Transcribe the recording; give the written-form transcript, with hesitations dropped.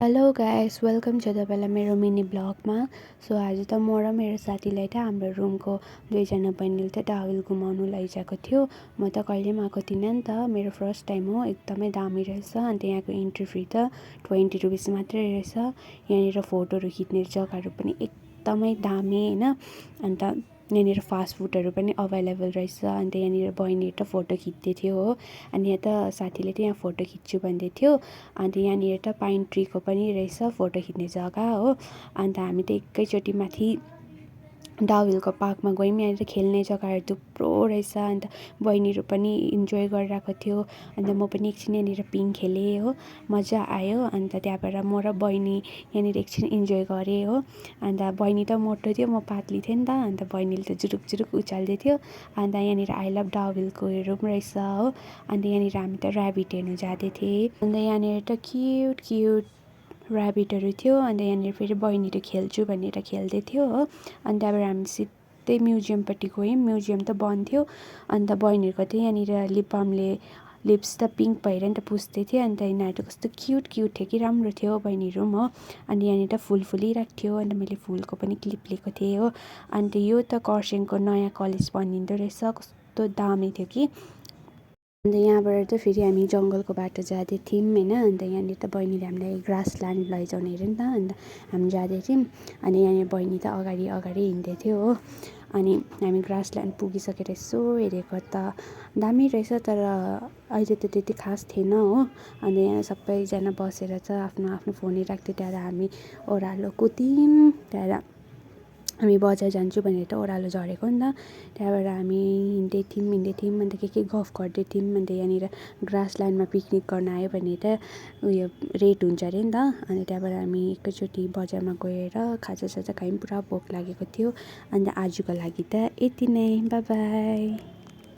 Hello guys, welcome छ तपाईँलाई मेरो मिनी ब्लगमा। सो आज त म र मेरो साथीलाई त हाम्रो रुमको दुईजना बहिनीले त डाविल घुमाउनु लैजाएको थियो। म त कहिले पनि आएको थिइनँ नि त, मेरो फर्स्ट टाइम हो। एकदमै दामी रहेछ। अन्त यहाँको इन्ट्री फी त 20 रुपिस मात्रै रहेछ। यहाँनिर फोटोहरू खिच्ने जग्गाहरू पनि एकदमै दामी होइन। अन्त यहाँनिर फास्ट फुडहरू पनि अभाइलेबल रहेछ। अन्त यहाँनिर बहिनीहरू त फोटो खिच्दै थियो हो। अनि यहाँ त साथीले त यहाँ फोटो खिच्छु भन्दै थियो। अन्त यहाँनिर त पाइन ट्रीको पनि रहेछ फोटो खिच्ने जग्गा हो। अन्त हामी त एकैचोटि माथि डाविलको पार्कमा गयौँ। यहाँनिर खेल्ने जग्गाहरू थुप्रो रहेछ। अन्त बहिनीहरू पनि इन्जोय गरिरहेको थियो। अन्त म पनि एकछिन यहाँनिर पिङ खेलेँ हो, मजा आयो। अन्त त्यहाँबाट म र बहिनी यहाँनिर एकछिन इन्जोय गरेँ हो। अन्त बहिनी त मोटो थियो, म पातली थिएँ नि त। अन्त बहिनीले त जुरुक जुरुक उचाल्दै थियो। अन्त यहाँनिर आई लभ डाविलकोहरू पनि रहेछ हो। अन्त यहाँनिर हामी त ऱ्याबिट हेर्नु जाँदै थिएँ। अन्त यहाँनिर त क्युट क्युट ऱ्याबिटहरू थियो। अन्त यहाँनिर फेरि बहिनीले खेल्छु भनेर खेल्दै थियो हो। अनि त्यहाँबाट हामी सिधै म्युजियमपट्टि गयौँ। म्युजियम त बन्द थियो। अन्त बहिनीहरूको चाहिँ यहाँनिर लिप बामले लिप्स त पिङ्क भएर नि त पुस्दै थियो। अन्त यिनीहरू त कस्तो क्युट क्युट थियो कि, राम्रो थियो बहिनीहरू पनि हो। अनि यहाँनिर त फुल फुलिरहेको थियो। अन्त मैले फुलको पनि क्लिप लिएको थिएँ हो। अन्त यो त खरसाङको नयाँ कलेज बनिँदो रहेछ, कस्तो दामी थियो कि। अन्त यहाँबाट त फेरि हामी जङ्गलको बाटो जाँदै थियौँ होइन। अन्त यहाँनिर त बहिनीले हामीलाई ग्रासल्यान्ड लैजाउने अरे नि त। अन्त हामी जाँदै थियौँ। अनि यहाँनिर बहिनी त अगाडि अगाडि हिँड्दै थियो हो। अनि हामी ग्रासल्यान्ड पुगिसकेर यसो हेरेको त दामी रहेछ, तर अहिले त त्यति खास थिएन हो। अन्त यहाँ सबैजना बसेर चाहिँ आफ्नो आफ्नो फोन हेरिरहेको थियो। त्यहाँबाट हामी ओह्रालो कुद्यौँ। त्यहाँबाट हामी बजार जान्छु भनेर त ओह्रालो झरेको नि त। त्यहाँबाट हामी हिँड्दै थियौँ। अन्त के गफ गर्दै थियौँ। अन्त यहाँनिर ग्रासल्यान्डमा पिकनिक गर्न आयो भने त उयो रेट हुन्छ अरे नि त। अन्त त्यहाँबाट हामी एकैचोटि बजारमा गएर खाजासाजा खायौँ, पुरा भोक लागेको थियो। अन्त आजको लागि त यति नै, बाई बाई।